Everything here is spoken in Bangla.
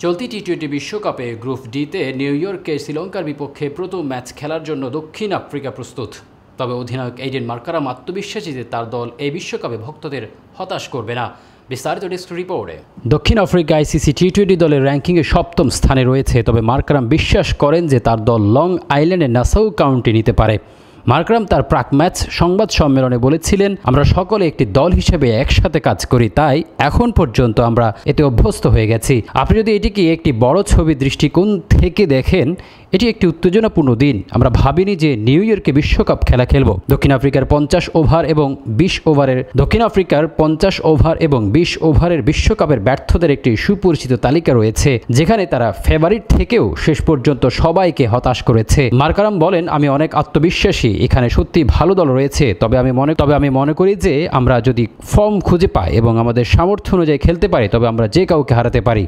চলতি টি-20 বিশ্বকাপে গ্রুপ ডিতে নিউ ইয়র্কে শ্রীলঙ্কার বিপক্ষে প্রথম ম্যাচ খেলার জন্য দক্ষিণ আফ্রিকা প্রস্তুত। তবে অধিনায়ক এইডেন মার্কারাম আত্মবিশ্বাসী যে তার দল এই বিশ্বকাপে ভক্তদের হতাশ করবে না। বিস্তারিত ডেস্ক রিপোর্টে। দক্ষিণ আফ্রিকা আইসিসি টি-20 দলের র্যাঙ্কিংয়ে সপ্তম স্থানে রয়েছে, তবে মার্কারাম বিশ্বাস করেন যে তার দল লং আইল্যান্ডের নাসাউ কাউন্টি নিতে পারে। মার্কারাম তার প্রাক ম্যাচ সংবাদ সম্মেলনে বলেছিলেন, আমরা সকলে একটি দল হিসেবে একসাথে কাজ করি, তাই এখন পর্যন্ত আমরা এতে অভ্যস্ত হয়ে গেছি। আপনি যদি এটিকে একটি বড় ছবি দৃষ্টিকোণ থেকে দেখেন, এটি একটি উত্তেজনাপূর্ণ দিন। আমরা ভাবিনি যে নিউ ইয়র্কে বিশ্বকাপ খেলা খেলব। দক্ষিণ আফ্রিকার 50 ওভার এবং 20 ওভারের বিশ্বকাপের ব্যর্থদের একটি সুপরিচিত তালিকা রয়েছে, যেখানে তারা ফেভারিট থেকেও শেষ পর্যন্ত সবাইকে হতাশ করেছে। মার্কারাম বলেন, আমি অনেক আত্মবিশ্বাসী, এখানে সত্যি ভালো দল রয়েছে, তবে আমি মনে করি যে আমরা যদি ফর্ম খুঁজে পাই এবং আমাদের সামর্থ্য অনুযায়ী খেলতে পারি, তবে আমরা যে কাউকে হারাতে পারি।